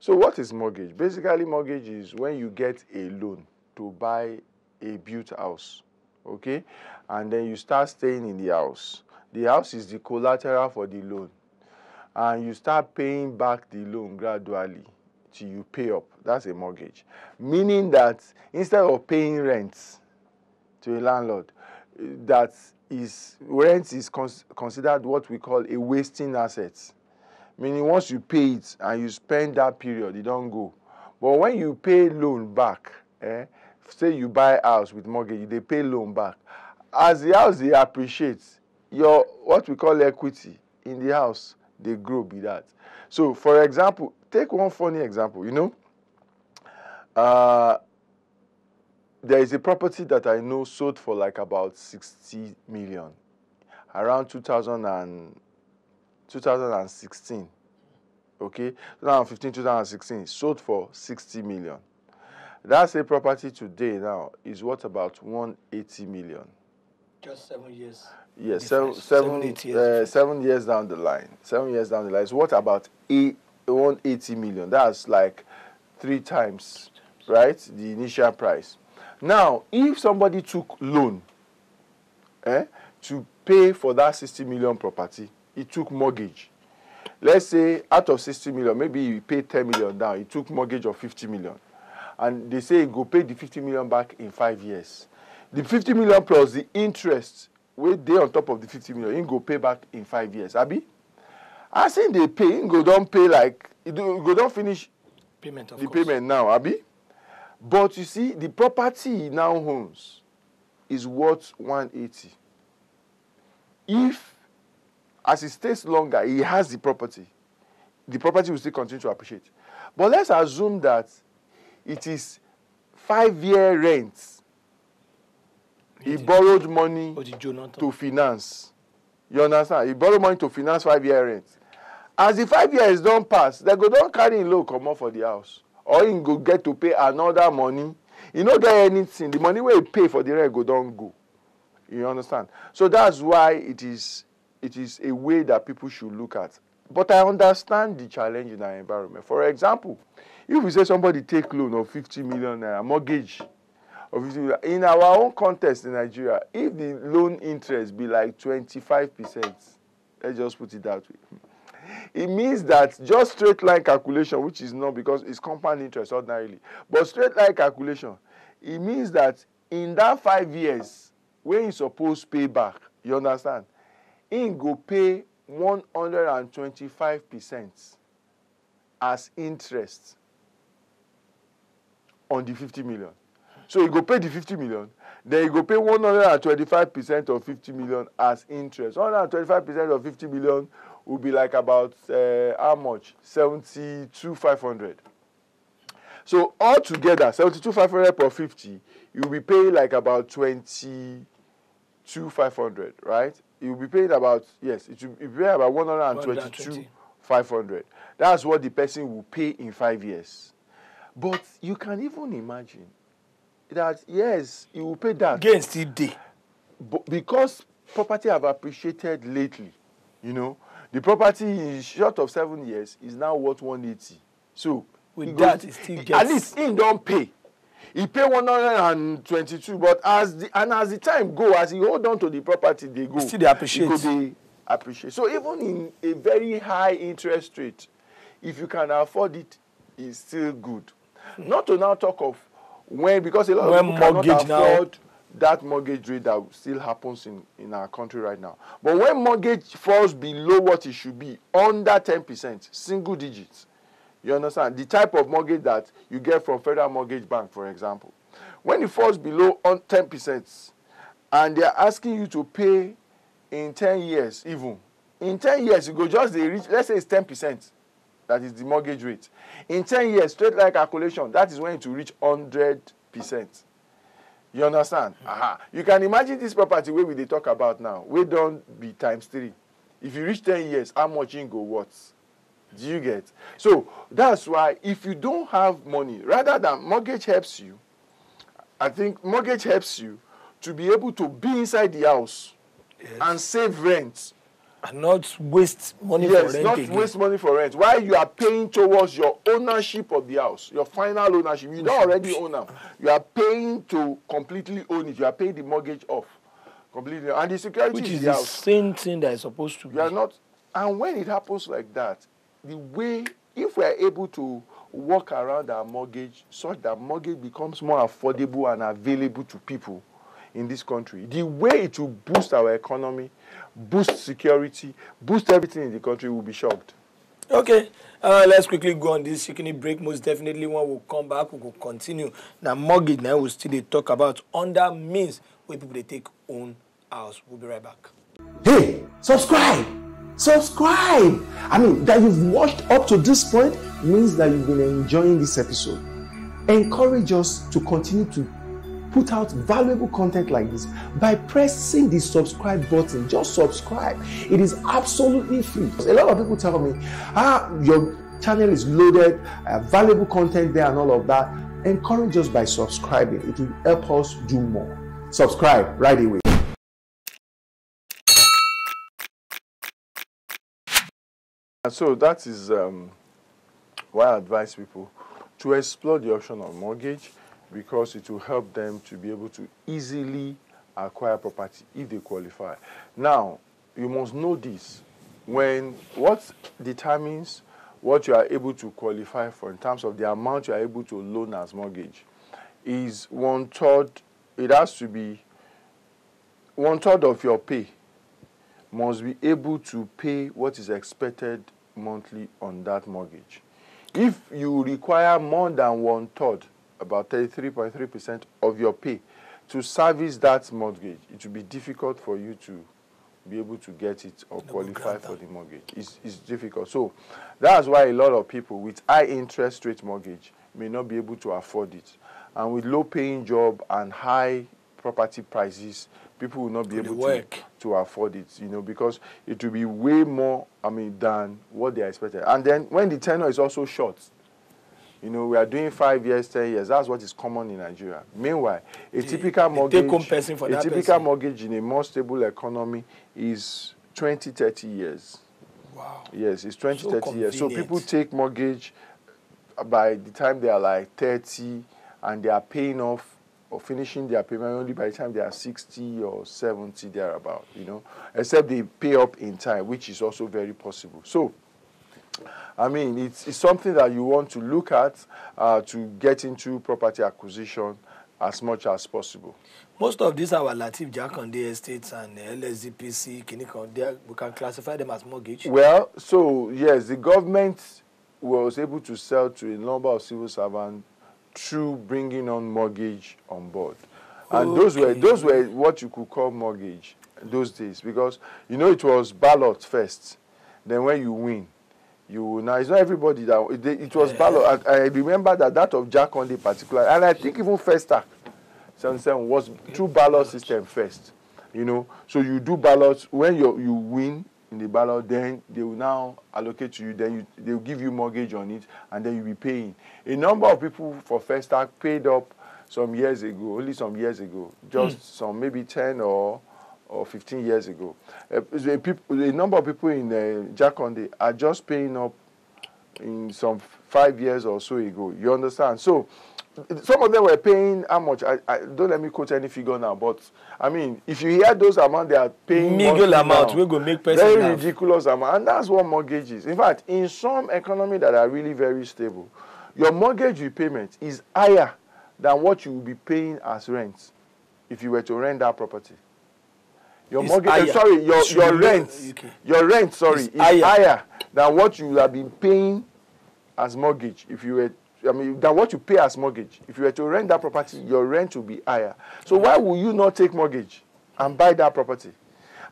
So what is mortgage? Basically, mortgage is when you get a loan to buy a built house, okay? And then you start staying in the house. The house is the collateral for the loan. And you start paying back the loan gradually till you pay up. That's a mortgage. Meaning that instead of paying rent to a landlord, that is, rent is considered what we call a wasting asset. Meaning once you pay it and you spend that period, it don't go. But when you pay loan back, say you buy house with mortgage, they pay loan back. As the house they appreciate, your what we call equity in the house, they grow be that. So for example, take one funny example, there is a property that I know sold for like about 60 million around 2016. Okay, 2015, 2016, sold for 60 million. That's a property today now is worth about 180 million. Just 7 years. Yes, 8 years. 7 years down the line. 7 years down the line. It's worth about 180 million. That's like 3 times, right? The initial price. Now, if somebody took loan to pay for that 60 million property, he took mortgage. Let's say out of 60 million, maybe he paid 10 million down. He took mortgage of 50 million. And they say he go pay the 50 million back in 5 years. The 50 million plus the interest, wey dey on top of the 50 million, he go pay back in 5 years. Abi? As in they pay, he go don't pay like, he go don't finish payment of the course. payment now, Abi? But you see, the property he now owns is worth 180. If, as he stays longer, he has the property will still continue to appreciate. But let's assume that it is 5-year rent. He borrowed money to finance. You understand? He borrowed money to finance 5-year rent. As the 5 years don't pass, they go don't carry him loan come out for the house. Or he go get to pay another money. He don't get anything. The money where he pay for the rent go don't go. You understand? So that's why it is a way that people should look at. But I understand the challenge in our environment. For example, if we say somebody take loan of 50 million naira, mortgage of 50 million, in our own context in Nigeria, if the loan interest be like 25%, let's just put it that way, it means that just straight line calculation, which is not because it's compound interest ordinarily, but straight line calculation, it means that in that 5 years, when you suppose pay back, you understand, he go pay 125% as interest on the 50 million. So you go pay the 50 million, then you go pay 125% of 50 million as interest. 125% of 50 million will be like about how much? 72,500. So altogether, 72,500 per 50, you'll be paying like about 22,500, right? You'll be paying about, yes, it will be paying about 122,500. That's what the person will pay in 5 years. But you can even imagine that, yes, you will pay that. Again, still day. But because property have appreciated lately, the property in short of 7 years is now worth 180. So with that, it still gets. At least he don't pay. He pay 122, but as the time go, as he hold on to the property, they go. Still they appreciate. They appreciate. So even in a very high interest rate, if you can afford it, it's still good. Not to now talk of when, because a lot of people cannot afford that mortgage rate that still happens in our country right now. But when mortgage falls below what it should be, under 10%, single digits, you understand? The type of mortgage that you get from Federal Mortgage Bank, for example. When it falls below on 10%, and they're asking you to pay in 10 years even, in 10 years, you go just reach, let's say it's 10%. That is the mortgage rate. In 10 years, straight line calculation, that is when it will reach 100%. You understand? You can imagine this property where we talk about now. We don't be times 3. If you reach 10 years, how much you go what? Do you get? So that's why if you don't have money, rather than mortgage helps you, I think mortgage helps you to be able to be inside the house and save rent And not waste money for rent. Yes, not waste money for rent. While you are paying towards your ownership of the house, your final ownership, you don't already own them. You are paying to completely own it. You are paying the mortgage off completely, and the security which is the the house. same thing that is supposed to be. You are not, and when it happens like that, the way, if we are able to work around our mortgage such that mortgage becomes more affordable and available to people in this country, the way it will boost our economy, boost security, boost everything in the country, will be shocked. Okay, let's quickly go on this shikini break. Most definitely when we come back, we will continue. Now mortgage now we'll still talk about under means where people they take own house. We'll be right back. Hey, subscribe! Subscribe! I mean, that you've watched up to this point means that you've been enjoying this episode. Encourage us to continue to put out valuable content like this by pressing the subscribe button. Just subscribe. It is absolutely free. A lot of people tell me, your channel is loaded, valuable content there and all of that. Encourage us by subscribing. It will help us do more. Subscribe right away. So that is why I advise people to explore the option of mortgage, because it will help them to be able to easily acquire property if they qualify. Now, you must know this. What determines what you are able to qualify for in terms of the amount you are able to loan as mortgage is 1/3. It has to be 1/3 of your pay must be able to pay what is expected monthly on that mortgage. If you require more than 1/3, about 33.3% of your pay, to service that mortgage, it will be difficult for you to be able to get it or qualify for the mortgage. It's difficult. So that's why a lot of people with high interest rate mortgage may not be able to afford it. And with low paying job and high property prices, people will not be able to afford it, because it will be way more, than what they are expected. And then when the tenure is also short, we are doing 5 years, 10 years. That's what is common in Nigeria. Meanwhile, a typical mortgage in a more stable economy is 20, 30 years. Wow. Yes, it's 20, 30 years. So people take mortgage by the time they are like 30, and they are paying off or finishing their payment only by the time they are 60 or 70, thereabout, except they pay up in time, which is also very possible. So, it's something that you want to look at to get into property acquisition as much as possible. Most of these are Latif Jakonde estates and LSDPC, we can classify them as mortgage. Well, so yes, the government was able to sell to a number of civil servants through bringing on mortgage on board. And those were what you could call mortgage those days, because it was ballot first. Then when you win, now it's not everybody that it was ballot. I remember that of Jakonde particular, and I think even Festac 77 was through ballot system first. So you do ballots. When you win in the ballot, then they will now allocate to you. Then they will give you mortgage on it, and then you'll be paying. A number of people for Festac paid up only some years ago, just some maybe 10 or 15 years ago. A number of people in Jakonde are just paying up in some 5 years or so ago. You understand? So some of them were paying how much? I don't let me quote any figure now, but if you hear those amounts they are paying, meager amount, we go make person very ridiculous amount, and that's what mortgage is. In fact, in some economy that are really very stable, your mortgage repayment is higher than what you will be paying as rent if you were to rent that property. Your mortgage, your rent is higher than what you will have been paying as mortgage if you were. Than what you pay as mortgage. If you were to rent that property, your rent will be higher. So why will you not take mortgage and buy that property?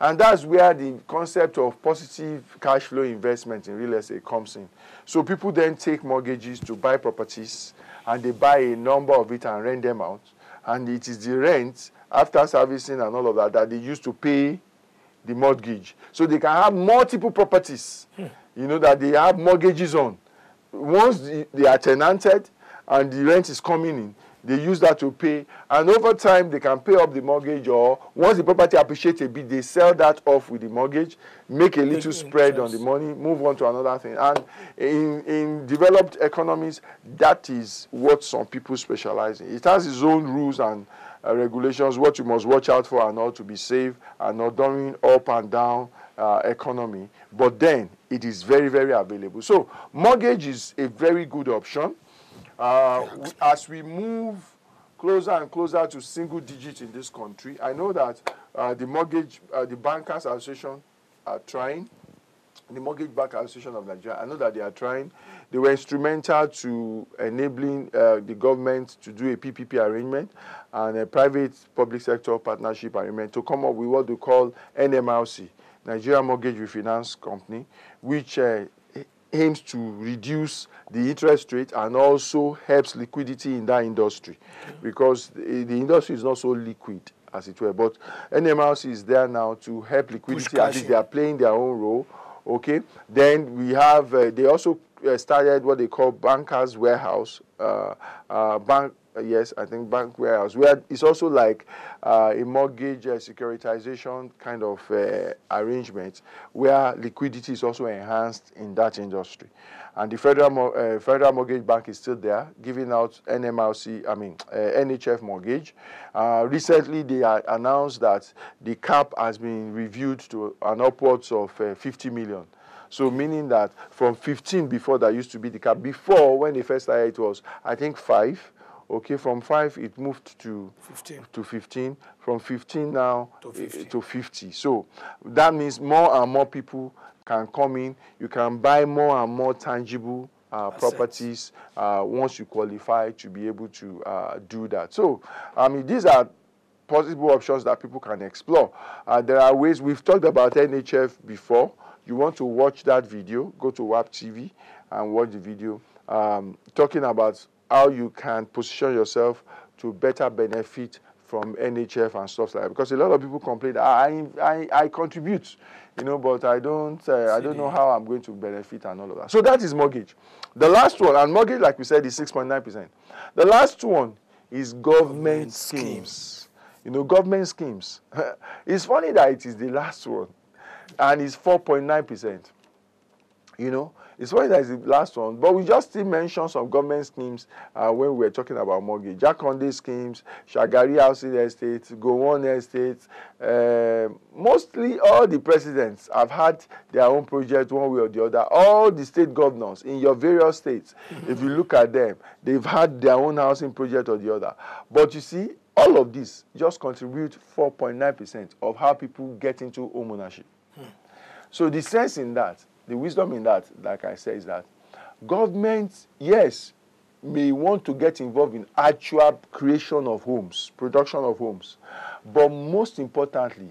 And that's where the concept of positive cash flow investment in real estate comes in. So people then take mortgages to buy properties, and they buy a number of it and rent them out. And it is the rent after servicing and all of that they use to pay the mortgage. So they can have multiple properties, that they have mortgages on. Once they are tenanted and the rent is coming in, They use that to pay, and over time they can pay up the mortgage, or once the property appreciates a bit, they sell that off with the mortgage, make a little spread on the money, move on to another thing. And in developed economies, that is what some people specialize in. It has its own rules and regulations, what you must watch out for and all to be safe and not during up and down economy. But then it is very, very available. So mortgage is a very good option. As we move closer and closer to single digits in this country, I know that the Bankers Association are trying, the Mortgage Banker Association of Nigeria, I know that they are trying. They were instrumental to enabling the government to do a PPP arrangement and a private-public sector partnership arrangement to come up with what they call NMRC, Nigeria Mortgage Refinance Company, which aims to reduce the interest rate and also helps liquidity in that industry, because the industry is not so liquid as it were. But NMRC is there now to help liquidity. At least they are playing their own role. Okay. Then we have they also started what they call Bankers Warehouse, bank warehouse, where it's also like a mortgage securitization kind of arrangement where liquidity is also enhanced in that industry. And the Federal Mortgage Bank is still there, giving out NHF mortgage. Recently, they announced that the cap has been reviewed to an upwards of 50 million. So meaning that from 15 before, that used to be the cap. Before, when they first started, it was, I think, 5. Okay, from 5 it moved to 15. From 15 now to 50. So that means more and more people can come in. You can buy more and more tangible properties once you qualify to be able to do that. So I mean, these are possible options that people can explore. There are ways. We've talked about NHF before. You want to watch that video, go to WAP TV and watch the video talking about how you can position yourself to better benefit from NHF and stuff like that. Because a lot of people complain that I contribute, but I don't know how I'm going to benefit and all of that. So that is mortgage. The last one, and mortgage, like we said, is 6.9%. The last one is government schemes. Government schemes. It's funny that it is the last one, and it's 4.9%. It's funny that it's the last one, but we just still mentioned some government schemes when we were talking about mortgage. Jakonde schemes, Shagari Housing Estates, Gowon Estates. Mostly all the presidents have had their own project one way or the other. All the state governors in your various states, if you look at them, they've had their own housing project or the other. But you see, all of this just contribute 4.9% of how people get into home ownership. So the sense in that, the wisdom in that, like I said, is that governments, yes, may want to get involved in actual creation of homes, production of homes, but most importantly,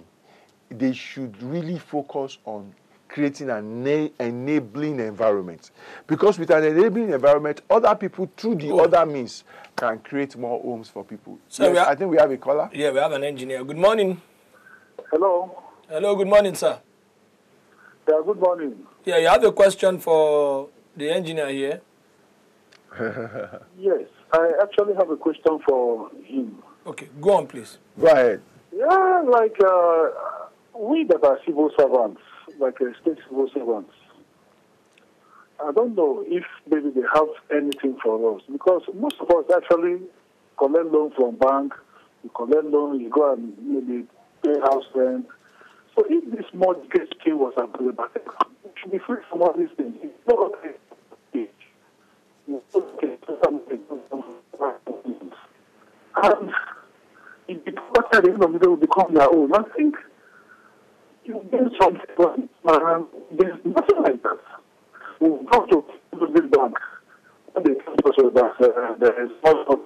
they should really focus on creating an enabling environment. Because with an enabling environment, other people, through the other means, can create more homes for people. So yes, I think we have a caller. Yeah, we have an engineer. Good morning. Hello. Hello, good morning, sir. Yeah, good morning. Yeah, you have a question for the engineer here? Yes, I actually have a question for him. Okay, go on, please. Go ahead. Yeah, like we that are civil servants, like state civil servants, I don't know if maybe they have anything for us, because most of us actually collect loan from bank, you collect loan, you go and maybe pay house rent. So if this mortgage scheme was available, it should be free from all these things. It's not okay. And if the property at the end of the day will become their own, I think you get something, there's nothing like that. We'll go to the bank. And they come to the bank. There is also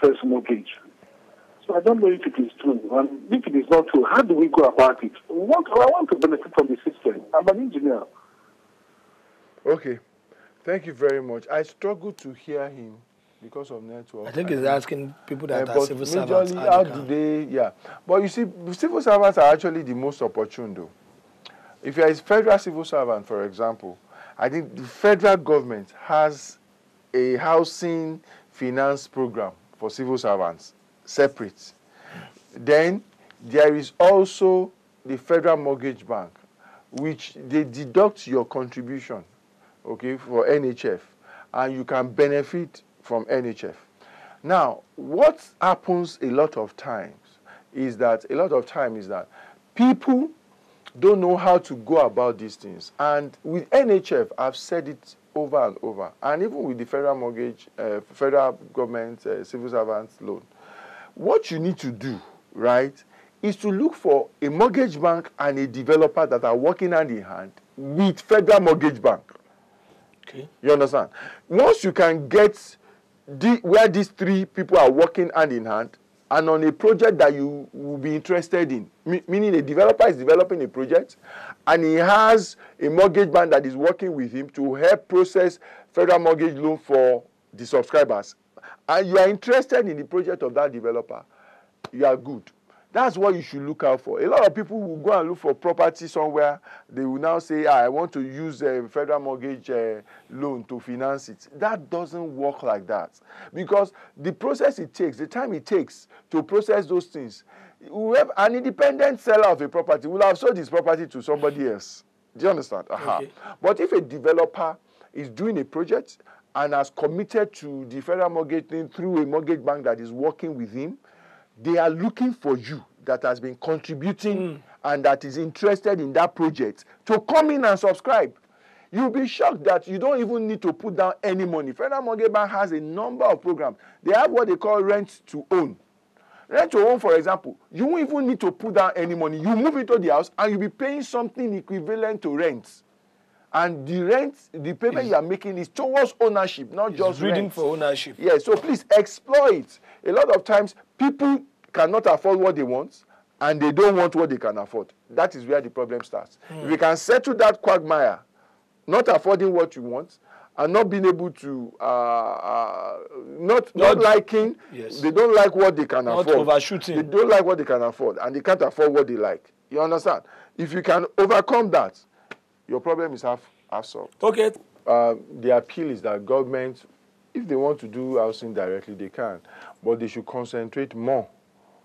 first mortgage. So I don't know if it is true. And if it is not true, how do we go about it? I want to benefit from the system. I'm an engineer. Okay. Thank you very much. I struggle to hear him because of network. I think he's asking people that are civil servants. How do they, yeah. But you see, civil servants are actually the most opportune though. if you are a federal civil servant, for example, I think the federal government has a housing finance program for civil servants, separate. Then there is also the Federal Mortgage Bank, which they deduct your contribution, okay, for NHF, and you can benefit from NHF. Now, what happens a lot of times is that people don't know how to go about these things. And with NHF, I've said it over and over, and even with the federal mortgage, federal government civil servants loan, what you need to do, right, is to look for a mortgage bank and a developer that are working hand in hand with federal mortgage bank. Okay. You understand? Once you can get where these three people are working hand in hand and on a project that you will be interested in, meaning a developer is developing a project and he has a mortgage bank that is working with him to help process federal mortgage loan for the subscribers, and you are interested in the project of that developer, you are good. That's what you should look out for. A lot of people will go and look for property somewhere. They will now say, I want to use a federal mortgage loan to finance it. That doesn't work like that. Because the process it takes, the time it takes to process those things, whoever, an independent seller of a property will have sold his property to somebody else. Do you understand? Okay. But if a developer is doing a project and has committed to the federal mortgage thing through a mortgage bank that is working with him, they are looking for you that has been contributing and that is interested in that project to come in and subscribe. You'll be shocked that you don't even need to put down any money. Federal Mortgage Bank has a number of programs. They have what they call rent to own. Rent to own, for example, you won't even need to put down any money. You move into the house and you'll be paying something equivalent to rent. And the rent, the payment you are making is towards ownership, not just rent. Reading for ownership. Yes, so please explore it. A lot of times, people cannot afford what they want, and they don't want what they can afford. That is where the problem starts. If you can settle that quagmire, not affording what you want, and not being able to, not liking, yes. They don't like what they can afford. Not overshooting. They don't like what they can afford, and they can't afford what they like. You understand? If you can overcome that, your problem is half solved. Okay. The appeal is that government, if they want to do housing directly, they can, but they should concentrate more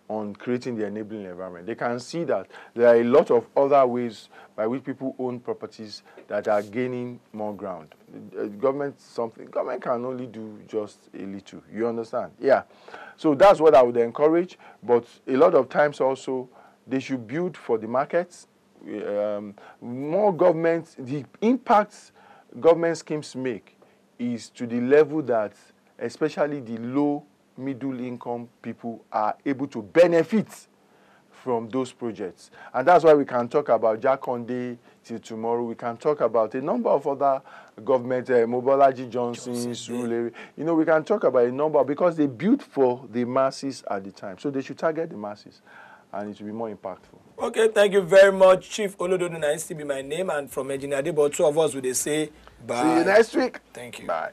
on creating the enabling environment. They can see that there are a lot of other ways by which people own properties that are gaining more ground. Government can only do just a little. You understand? Yeah. So that's what I would encourage. But a lot of times also, they should build for the markets. More government, the impacts government schemes make is to the level that especially the low middle income people are able to benefit from those projects. And that's why we can talk about Jack Conde till tomorrow. We can talk about a number of other government, Mobolaji Johnson's rule. You know, we can talk about a number because they built for the masses at the time. So they should target the masses and it will be more impactful. Okay, thank you very much, Chief Olododo. Nice to be my name, and from Engineer Debo, two of us will say bye. See you next week. Thank you. Bye.